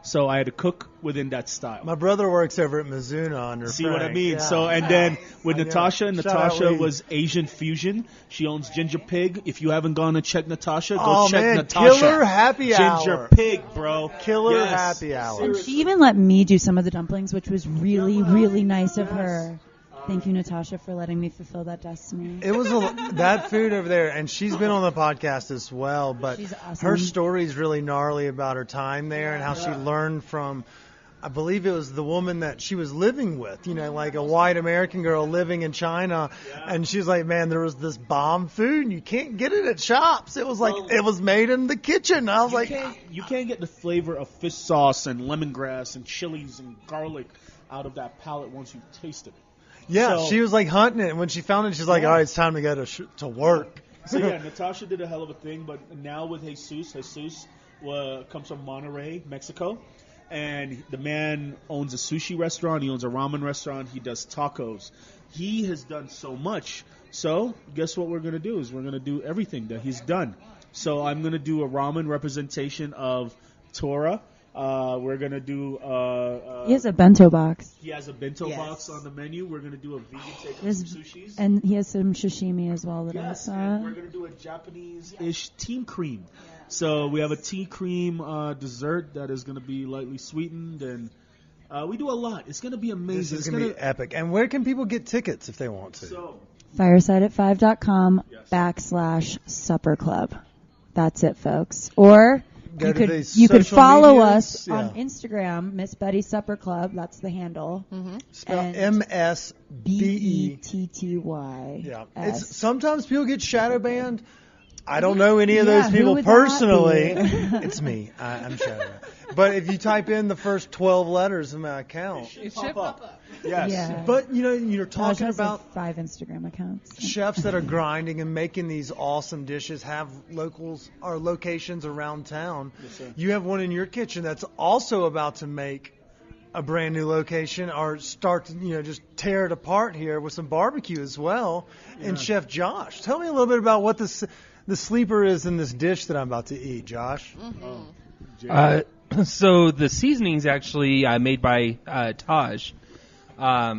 So I had to cook within that style. My brother works over at Mizuna under See Frank. what I mean? Yeah. So, and then with I Natasha, know. Shout out Natasha Lee. was Asian fusion. She owns Ginger Pig. If you haven't gone to check Natasha, go Oh, check man, Natasha. killer happy hour. Ginger Pig, bro. Killer Yes. happy hour. And she even let me do some of the dumplings, which was really, really nice of her. Thank you, Natasha, for letting me fulfill that destiny. It was that food over there, and she's been on the podcast as well, but She's awesome. her story is really gnarly about her time there and how she learned from, I believe it was the woman that she was living with, like a white American girl living in China, and she's like, man, there was this bomb food, and you can't get it at shops. It was like, it was made in the kitchen. I was like, You can't get the flavor of fish sauce and lemongrass and chilies and garlic out of that palate once you've tasted it. yeah, So- she was like hunting it, and when she found it, she's like, all right, it's time to go to work. So yeah, Natasha did a hell of a thing, but now with Jesus comes from Monterrey, Mexico, and the man owns a sushi restaurant, he owns a ramen restaurant, he does tacos. He has done so much. So guess what we're going to do is we're going to do everything that he's done. So I'm going to do a ramen representation of Tora. We're going to do... He has a bento box. He has a bento box on the menu. We're going to do a vegan take of There's- some sushis. And he has some sashimi as well that I Yes, saw. and we're going to do a Japanese-ish tea cream. So we have a tea cream dessert that is going to be lightly sweetened, and we do a lot. It's going to be amazing. This is It's going to be epic. And where can people get tickets if they want to? So, Fireside5.com/supper club. That's it, folks. Or Go you to could these you could social follow medias. us Yeah. on Instagram, Miss Betty Supper Club. That's the handle. Spell And MSBE. BETTY. Yeah. It's sometimes people get shadow banned. I don't know any of Yeah, those who people would that personally. be? It's me. I'm shadow banned. But if you type in the first 12 letters of my account, It should pop up. yes. Yeah. but you're Taj talking has about like 5 Instagram accounts. chefs that are grinding and making these awesome dishes have locations around town. Yes, sir. You have one in your kitchen that's also about to make a brand new location or start to just tear it apart here with some barbecue as well. And Chef Josh, tell me a little bit about what the sleeper is in this dish that I'm about to eat, Josh. So the seasoning's actually made by Taj. Are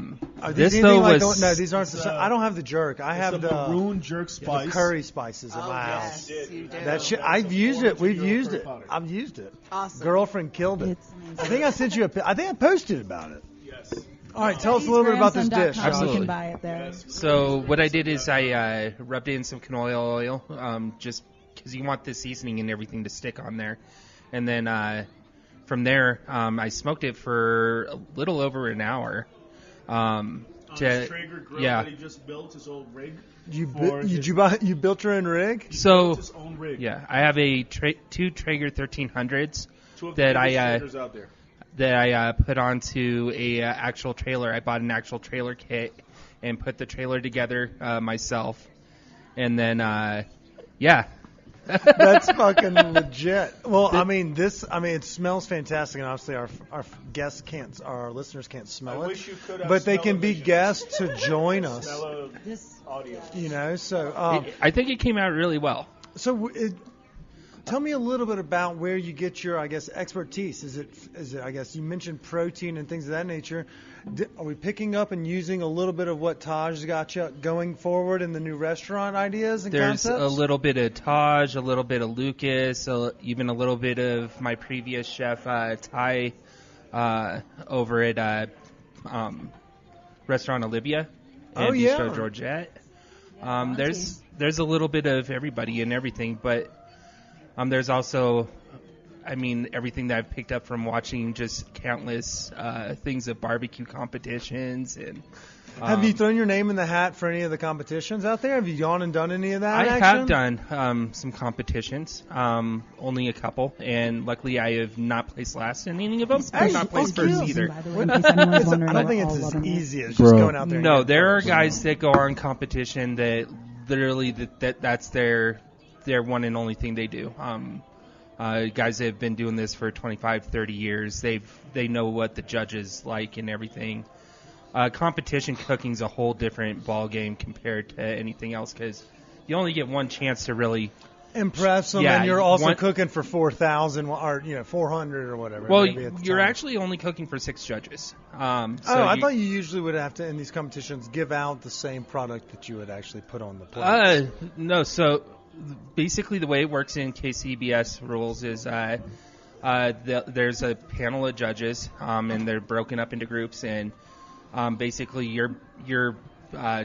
This these though anything was no, these aren't. I don't have the jerk. I have It's a the maroon jerk the spice. curry spices in my house. Yes, you do. That shit, I've used it. We've Euro used curry it. powder. I've used it. Awesome. Girlfriend killed it. It's amazing. I think I sent you I think I posted about it. Yes. All right, tell us a little bit about this dish. You Absolutely. can buy it there. So what I did is I rubbed in some canola oil, just because you want the seasoning and everything to stick on there, and then from there I smoked it for a little over an hour. On his Traeger grill yeah. that he just built, his old rig. You built your own rig? So His own rig. yeah, I have a two Traeger 1300s Two of the that biggest I Traegers out there. that I put onto a actual trailer. I bought an actual trailer kit and put the trailer together myself, and then yeah. That's fucking legit. Well, it smells fantastic, and obviously our guests can't, our listeners can't smell I it. wish you could have But they can be smell-o-vision. guests to join us. This Audio. So I think it came out really well. tell me a little bit about where you get your, I guess, expertise. Is it? I guess you mentioned protein and things of that nature. Are we picking up and using a little bit of what Taj got you going forward in the new restaurant ideas and There's concepts? a little bit of Taj, a little bit of Lucas, even a little bit of my previous chef Ty over at Restaurant Olivia and Bistro Georgette. There's a little bit of everybody and everything, but there's also, everything that I've picked up from watching just countless things of barbecue competitions. And have you thrown your name in the hat for any of the competitions out there? Have you gone and done any of that? I in have action? done some competitions, only a couple, and luckily I have not placed last in any of them. I've not placed first either. By the way, in case anyone's I wondering, don't think we're it's all as loving it. easy as just going out there. and No, getting there are first. guys that go on competition that literally that's their one and only thing they do. Guys that have been doing this for 25, 30 years, they know what the judges like and everything. Competition cooking's a whole different ball game compared to anything else because you only get one chance to really impress them, and you're also cooking for 4,000 or 400 or whatever. Well, you're actually only cooking for 6 judges. I thought you usually would have to, in these competitions, give out the same product that you would actually put on the plate. No, so basically the way it works in KCBS rules is there's a panel of judges, and they're broken up into groups, and basically your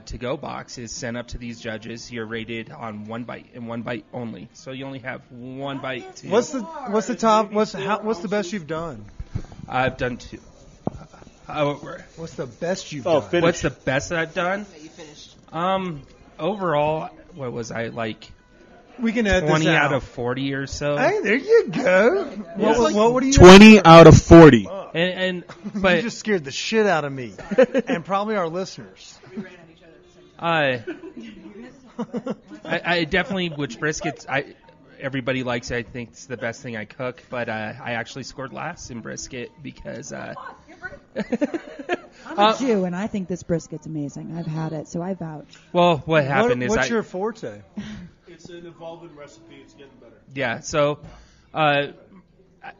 to-go box is sent up to these judges. You're rated on 1 bite and 1 bite only, so you only have 1 bite. What's the best you've done? I've done 2. What's the best you've done? Finish. What's the best that I've done? You finished. Overall, what was I like? We can add 20 this out of 40 or so. Hey, there you go. Yeah. What do you 20 out of 40. But you just scared the shit out of me and probably our listeners. We ran at each other at the same time. I definitely, which briskets, everybody likes it. I think it's the best thing I cook, but I actually scored last in brisket because I'm a Jew, and I think this brisket's amazing. I've had it, so I vouch. Well, what happened is what's your forte? It's an evolving recipe. It's getting better. Yeah, so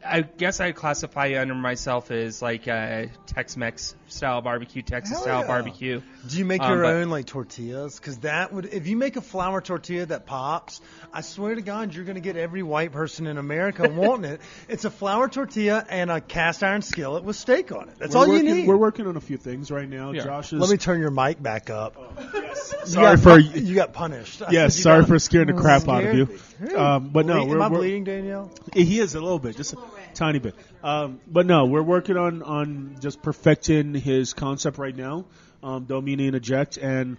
I guess I classify under myself as like Tex-Mex style barbecue, Texas style barbecue. Do you make your own like tortillas? Because that would, if you make a flour tortilla that pops, I swear to God, you're going to get every white person in America wanting it. It's a flour tortilla and a cast iron skillet with steak on it. That's all you need. We're working on a few things right now. Yeah. Josh is. Let me turn your mic back up. Yes. You got punished. Yes, sorry for scaring the crap out of you. But no, am I bleeding, Danielle? He is a little bit, just a tiny bit. But no, we're working on just perfecting his concept right now. Don't mean to interject. And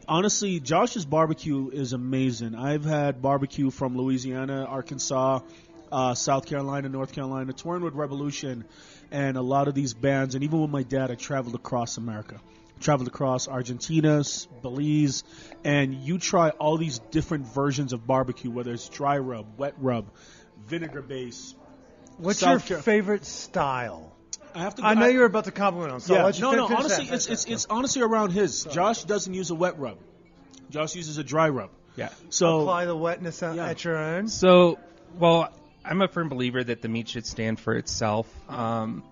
honestly, Josh's barbecue is amazing. I've had barbecue from Louisiana, Arkansas, South Carolina, North Carolina, touring with Revolution, and a lot of these bands. And even with my dad, I traveled across America. Traveled across Argentina, Belize, and you try all these different versions of barbecue, whether it's dry rub, wet rub, vinegar base. What's your favorite style? I know you're about to compliment on. So I'll let you finish honestly, that. it's honestly around his. Josh doesn't use a wet rub. Josh uses a dry rub. Yeah. So apply the wetness at your own. So, well, I'm a firm believer that the meat should stand for itself, and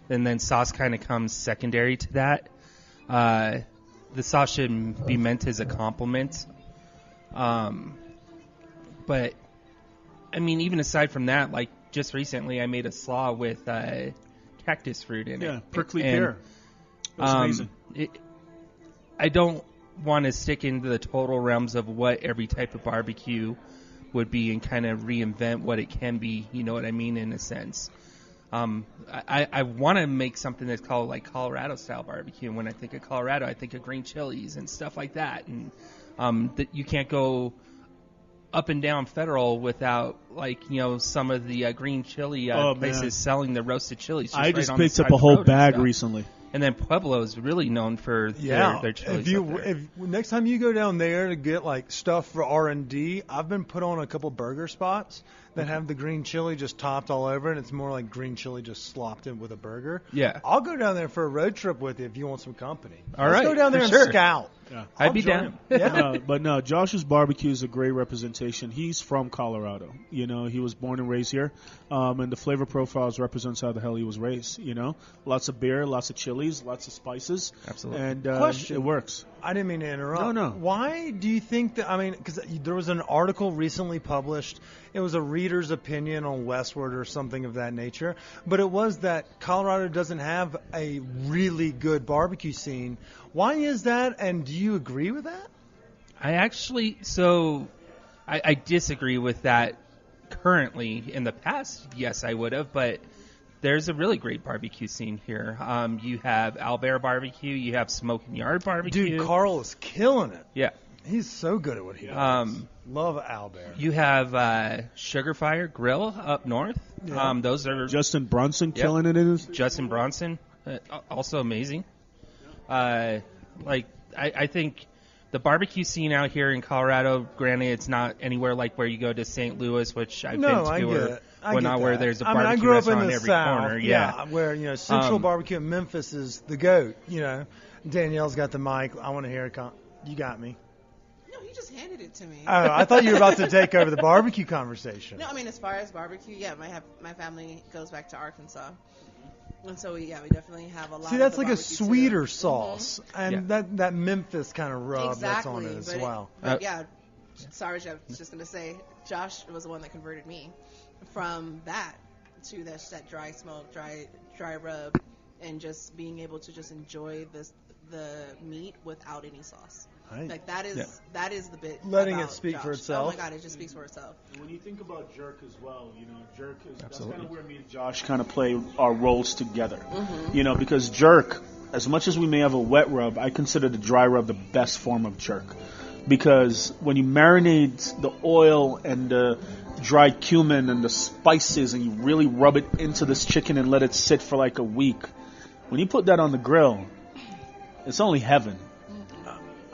then sauce kind of comes secondary to that. The sauce should be meant as a compliment. But, I mean, even aside from that, like just recently I made a slaw with cactus fruit in it. Yeah, prickly pear. That's amazing. I don't want to stick into the total realms of what every type of barbecue would be and kind of reinvent what it can be, you know what I mean, in a sense. I want to make something that's called like Colorado style barbecue. And when I think of Colorado, I think of green chilies and stuff like that. And that you can't go up and down Federal without some of the green chili places selling the roasted chilies. I just picked up a whole bag recently. And then Pueblo is really known for their chilies. If next time you go down there to get like stuff for R&D, I've been put on a couple burger spots that have the green chili just topped all over, and it's more like green chili just slopped in with a burger. Yeah, I'll go down there for a road trip with you if you want some company. Let's go down there and scout. Yeah. I'd be down. Yeah. But no, Josh's barbecue is a great representation. He's from Colorado. You know, he was born and raised here, and the flavor profiles represents how the hell he was raised. You know, lots of beer, lots of chilies, lots of spices. Absolutely. And Question. It works. I didn't mean to interrupt. No. Why do you think that? I mean, because there was an article recently published. It was a reader's opinion on Westward or something of that nature. But it was that Colorado doesn't have a really good barbecue scene. Why is that? And do you agree with that? I disagree with that currently. In the past, yes, I would have. But there's a really great barbecue scene here. You have Owlbear Barbecue. You have Smoking Yard Barbecue. Dude, Carl is killing it. Yeah. He's so good at what he does. Love Owlbear. You have Sugar Fire Grill up north. Yeah. Those are Justin Bronson killing it in his. Justin Bronson, also amazing. I think the barbecue scene out here in Colorado, granted, it's not anywhere like where you go to St. Louis, which I've been to, where there's a barbecue I grew up restaurant in on the every South, corner. Yeah, where Central Barbecue in Memphis is the goat. You know, Danielle's got the mic. I want to hear it. You got me. just handed it to me. Oh, I thought you were about to take over the barbecue conversation. No, I mean, as far as barbecue, yeah, my family goes back to Arkansas. And so, we definitely have a lot. See, that's of like a sweeter sauce, and Yeah. that Memphis kind of rub exactly, that's on it as well. But yeah, sorry, Chef, just going to say, Josh was the one that converted me from that to that dry smoke, dry rub, and just being able to just enjoy the meat without any sauce. Right. Like that is the bit. Letting about it speak Josh. for itself. Oh my God, it just speaks for itself. When you think about jerk as well, jerk is that's Absolutely. kind of where me and Josh kind of play our roles together. Because jerk, as much as we may have a wet rub, I consider the dry rub the best form of jerk, because when you marinate the oil and the dry cumin and the spices and you really rub it into this chicken and let it sit for like a week, when you put that on the grill, it's only heaven.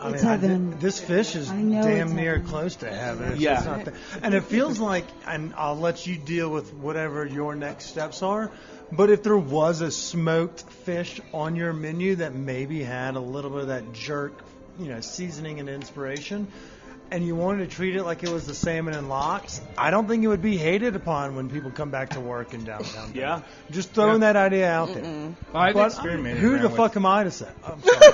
It's heaven. This fish is I know damn it's near heaven. close to heaven. It's Yeah. just not and it feels like, and I'll let you deal with whatever your next steps are, but if there was a smoked fish on your menu that maybe had a little bit of that jerk, seasoning and inspiration, and you wanted to treat it like it was the salmon and lox, I don't think it would be hated upon when people come back to work in downtown. Yeah. Just throwing that idea out there. Well, I've But experimented who around the with, fuck am I to say? I'm sorry.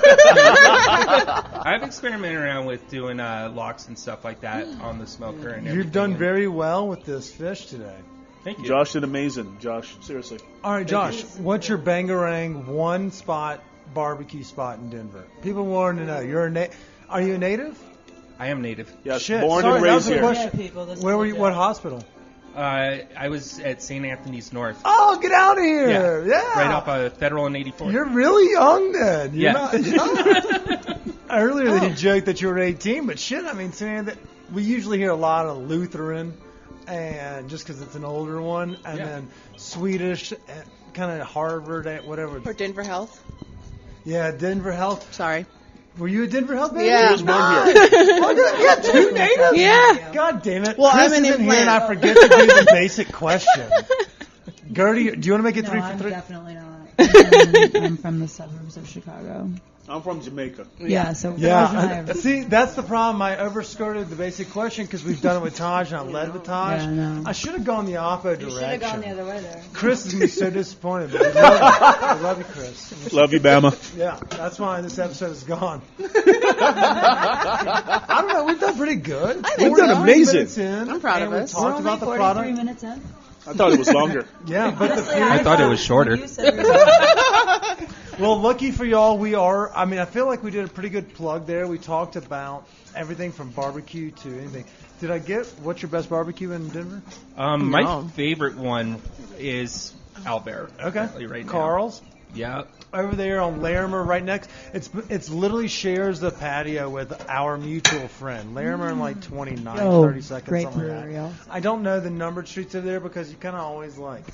I've experimented around with doing lox and stuff like that on the smoker and everything. You've done and- very well with this fish today. Thank you. Josh did amazing. Josh, seriously. All right, Josh, what's your Bangarang one spot barbecue spot in Denver? People want to know. Are you a native? I am native. Yes, Shit, born sorry, and that raised was a here. question. People, this Where is were you? legit. What hospital? I was at St. Anthony's North. Oh, get out of here! Yeah, Right off of Federal and 84. You're really young then. You're Yeah. not young. Earlier he joked that you were 18, but shit, I mean, saying that we usually hear a lot of Lutheran, and just because it's an older one, and then Swedish, kind of Harvard, whatever. For Denver Health. Yeah, Denver Health. Sorry. Were you a Denver Health baby? Yeah. He was born here. Yeah, two natives? Yeah. God damn it. Well, Chris I'm an isn't here and I implant. forget to do the basic question. Gertie, do you want to make it No, 3 for I'm 3? definitely not. I'm from the suburbs of Chicago. I'm from Jamaica. Yeah, so Taj and I Yeah. are- See, that's the problem. I overskirted the basic question because we've done it with Taj and I led with Taj. Yeah, I know. I should have gone the opposite You direction. should have gone the other way there. Chris is going to be so disappointed. But we love you. I love you, Chris. Love you, Bama. Yeah, that's why this episode is gone. I don't know. We've done pretty good. We've done amazing. Minutes in, I'm proud and of we us. We're talked only about the 43 product. minutes in. I thought it was longer. Yeah, but the Honestly, I thought it was shorter. You said we were- well, lucky for y'all, we are. I mean, I feel like we did a pretty good plug there. We talked about everything from barbecue to anything. Did I get what's your best barbecue in Denver? My favorite one is Albert. Okay, currently right now. Carl's Yeah. over there on Larimer, right next. It's literally shares the patio with our mutual friend Larimer in like 29, 30 seconds, great something like brewery that. also. I don't know the numbered streets over there because you kind of always like.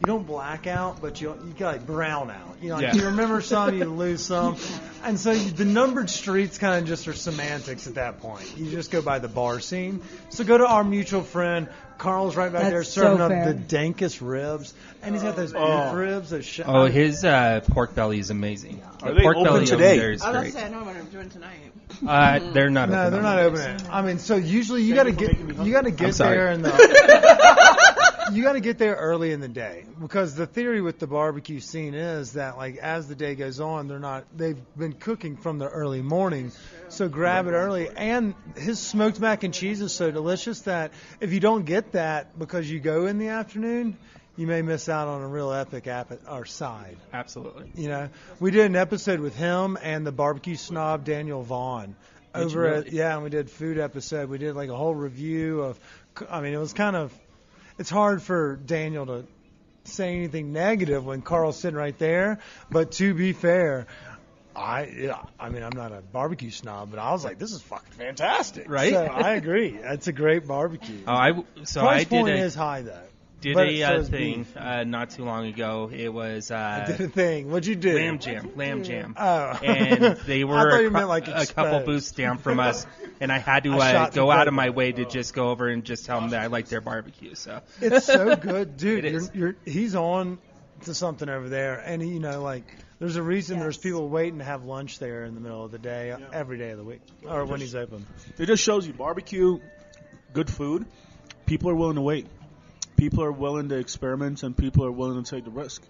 You don't black out, but you like brown out. Yeah. You remember some, you lose some, and so the numbered streets kind of just are semantics at that point. You just go by the bar scene. So go to our mutual friend Carl's right back That's there serving so up fair. the dankest ribs, and he's got those beef ribs. Those Oh, his pork belly is amazing. Are The they pork open belly today? over there is I was about to great. say, I know what I'm doing tonight. They're not No, open. they're on not Mondays. opening. I mean, so usually you Thank got to you for making me hungry. get I'm sorry. there in the you got to get there early in the day because the theory with the barbecue scene is that like as the day goes on, they've been cooking from the early morning, so grab it early. And his smoked mac and cheese is so delicious that if you don't get that because you go in the afternoon, you may miss out on a real epic side. Absolutely. We did an episode with him and the barbecue snob Danielle Vaughn Did you over at really? and we did food episode. We did like a whole review of. I mean, it was kind of. It's hard for Daniel to say anything negative when Carl's sitting right there. But to be fair, I mean, I'm not a barbecue snob, but I was like, this is fucking fantastic. Right? So I agree. It's a great barbecue. Oh, I Price point did is high though. did but a so is thing beef. not too long ago. It was I did a thing. What'd you do? lamb jam. Oh. And they I were thought you meant like a couple exposed. booths down from us, and I had to I shot go the out of program. my way to just go over and just tell them that I like their barbecue. So It's so good, dude. It is. He's on to something over there. And, you know, like, there's a reason Yes. there's people waiting to have lunch there in the middle of the day, every day of the week, or when he's open. It just shows you barbecue, good food. People are willing to wait. People are willing to experiment, and people are willing to take the risk.